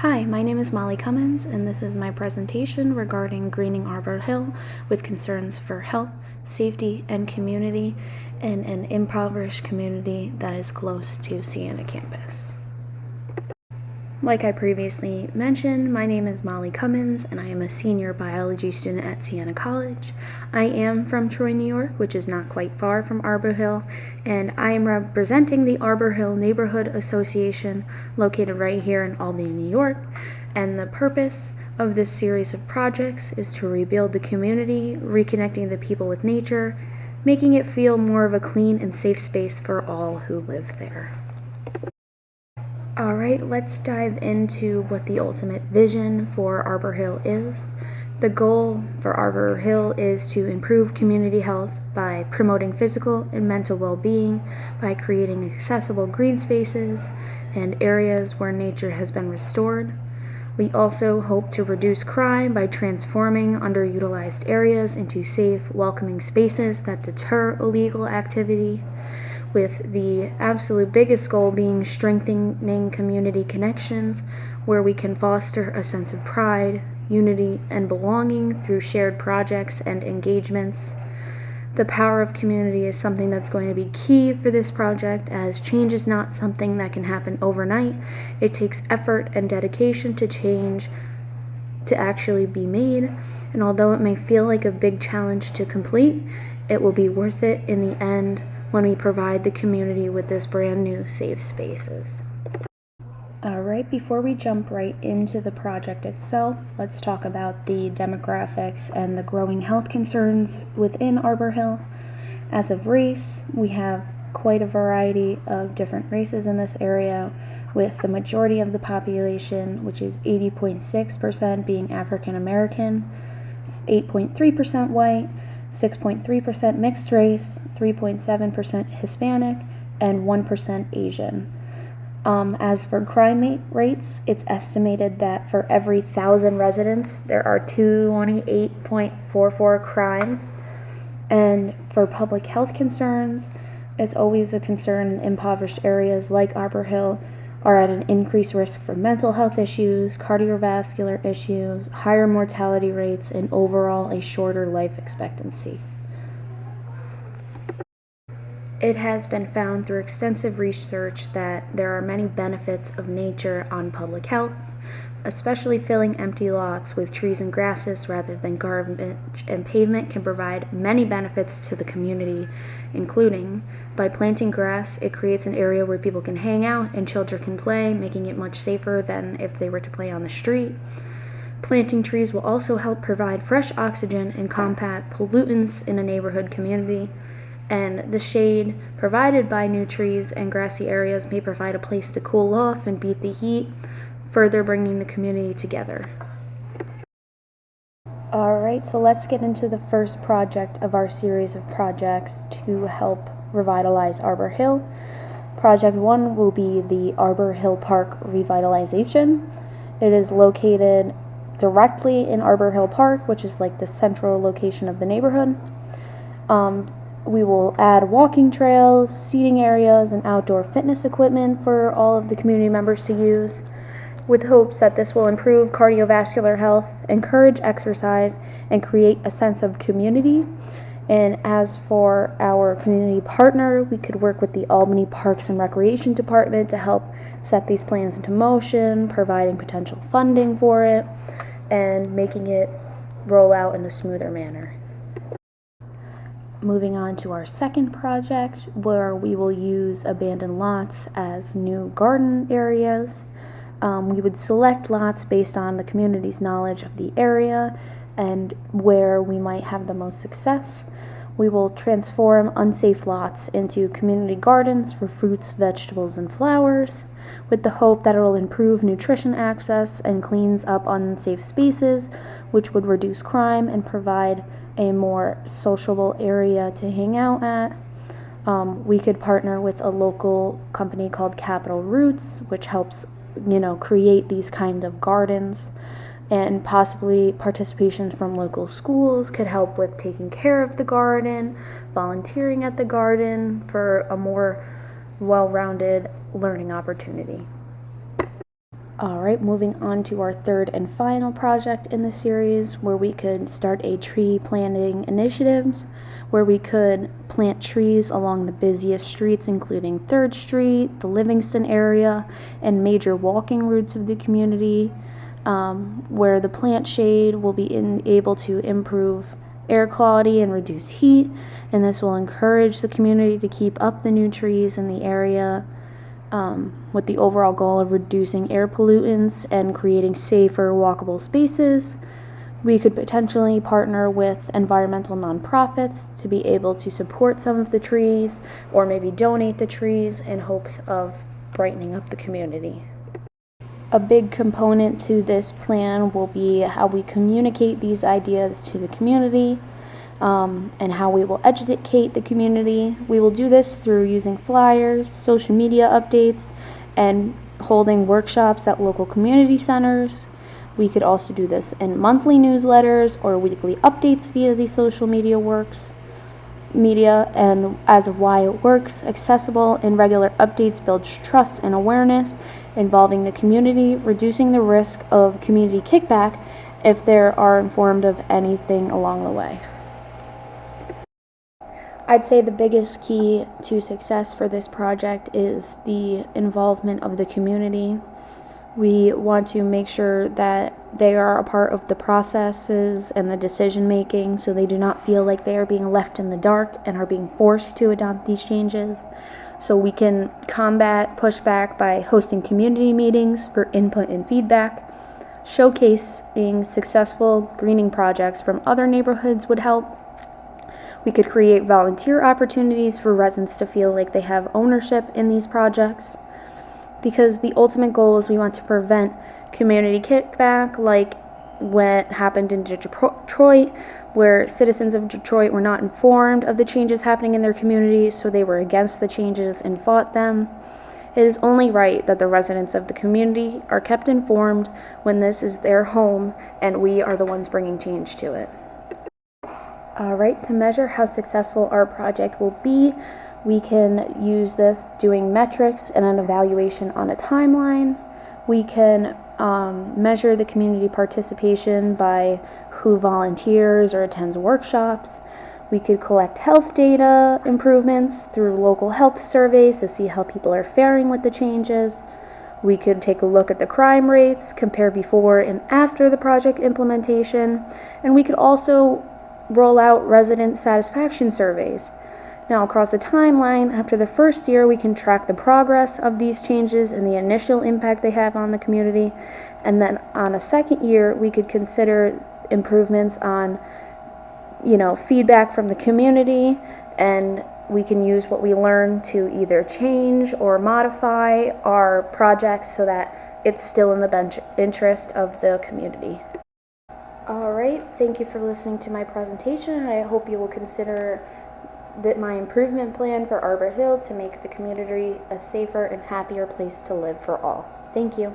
Hi, my name is Molly Cummins, and this is my presentation regarding greening Arbor Hill with concerns for health, safety, and community in an impoverished community that is close to Siena campus. Like I previously mentioned, my name is Molly Cummins, and I am a senior biology student at Siena College. I am from Troy, New York, which is not quite far from Arbor Hill, and I am representing the Arbor Hill Neighborhood Association located right here in Albany, New York. And the purpose of this series of projects is to rebuild the community, reconnecting the people with nature, making it feel more of a clean and safe space for all who live there. Alright, let's dive into what the ultimate vision for Arbor Hill is. The goal for Arbor Hill is to improve community health by promoting physical and mental well-being, by creating accessible green spaces and areas where nature has been restored. We also hope to reduce crime by transforming underutilized areas into safe, welcoming spaces that deter illegal activity, with the absolute biggest goal being strengthening community connections where we can foster a sense of pride, unity, and belonging through shared projects and engagements. The power of community is something that's going to be key for this project, as change is not something that can happen overnight. It takes effort and dedication to change to actually be made, and although it may feel like a big challenge to complete, it will be worth it in the end when we provide the community with this brand new safe spaces. Alright, before we jump right into the project itself, let's talk about the demographics and the growing health concerns within Arbor Hill. As of race, we have quite a variety of different races in this area, with the majority of the population, which is 80.6%, being African American, 8.3% white, 6.3% mixed race, 3.7% Hispanic, and 1% Asian. As for crime rates, it's estimated that for every 1,000 residents, there are 28.44 crimes. And for public health concerns, it's always a concern in impoverished areas like Arbor Hill are at an increased risk for mental health issues, cardiovascular issues, higher mortality rates, and overall a shorter life expectancy. It has been found through extensive research that there are many benefits of nature on public health, especially filling empty lots with trees and grasses rather than garbage and pavement can provide many benefits to the community, including by planting grass, it creates an area where people can hang out and children can play, making it much safer than if they were to play on the street. Planting trees will also help provide fresh oxygen and combat pollutants in a neighborhood community. And the shade provided by new trees and grassy areas may provide a place to cool off and beat the heat, further bringing the community together. Alright, so let's get into the first project of our series of projects to help revitalize Arbor Hill. Project 1 will be the Arbor Hill Park revitalization. It is located directly in Arbor Hill Park, which is like the central location of the neighborhood. We will add walking trails, seating areas, and outdoor fitness equipment for all of the community members to use, with hopes that this will improve cardiovascular health, encourage exercise, and create a sense of community. And as for our community partner, we could work with the Albany Parks and Recreation Department to help set these plans into motion, providing potential funding for it, and making it roll out in a smoother manner. Moving on to our second project, where we will use abandoned lots as new garden areas. We would select lots based on the community's knowledge of the area and where we might have the most success. We will transform unsafe lots into community gardens for fruits, vegetables, and flowers, with the hope that it will improve nutrition access and cleans up unsafe spaces, which would reduce crime and provide a more sociable area to hang out at. We could partner with a local company called Capital Roots, which helps create these kind of gardens, and possibly participation from local schools could help with taking care of the garden, volunteering at the garden for a more well-rounded learning opportunity. Alright, moving on to our third and final project in the series, where we could start a tree planting initiatives, where we could plant trees along the busiest streets, including 3rd Street, the Livingston area, and major walking routes of the community, where the plant shade will be able to improve air quality and reduce heat, and this will encourage the community to keep up the new trees in the area, with the overall goal of reducing air pollutants and creating safer walkable spaces. We could potentially partner with environmental nonprofits to be able to support some of the trees, or maybe donate the trees in hopes of brightening up the community. A big component to this plan will be how we communicate these ideas to the community, and how we will educate the community. We will do this through using flyers, social media updates, and holding workshops at local community centers. We could also do this in monthly newsletters or weekly updates via the social media, and as of why it works, accessible and regular updates builds trust and awareness involving the community, reducing the risk of community kickback if they are informed of anything along the way. I'd say the biggest key to success for this project is the involvement of the community. We want to make sure that they are a part of the processes and the decision making, so they do not feel like they are being left in the dark and are being forced to adopt these changes. So we can combat pushback by hosting community meetings for input and feedback. Showcasing successful greening projects from other neighborhoods would help. We could create volunteer opportunities for residents to feel like they have ownership in these projects, because the ultimate goal is we want to prevent community kickback, like what happened in Detroit, where citizens of Detroit were not informed of the changes happening in their community, so they were against the changes and fought them. It is only right that the residents of the community are kept informed when this is their home and we are the ones bringing change to it. Alright, to measure how successful our project will be, we can use this doing metrics and an evaluation on a timeline. We can measure the community participation by who volunteers or attends workshops. We could collect health data improvements through local health surveys to see how people are faring with the changes. We could take a look at the crime rates, compare before and after the project implementation, and we could also roll out resident satisfaction surveys. Now, across the timeline, after the first year, we can track the progress of these changes and the initial impact they have on the community. And then on a second year, we could consider improvements on, feedback from the community, and we can use what we learn to either change or modify our projects so that it's still in the best interest of the community. Alright, thank you for listening to my presentation. I hope you will consider my improvement plan for Arbor Hill to make the community a safer and happier place to live for all. Thank you.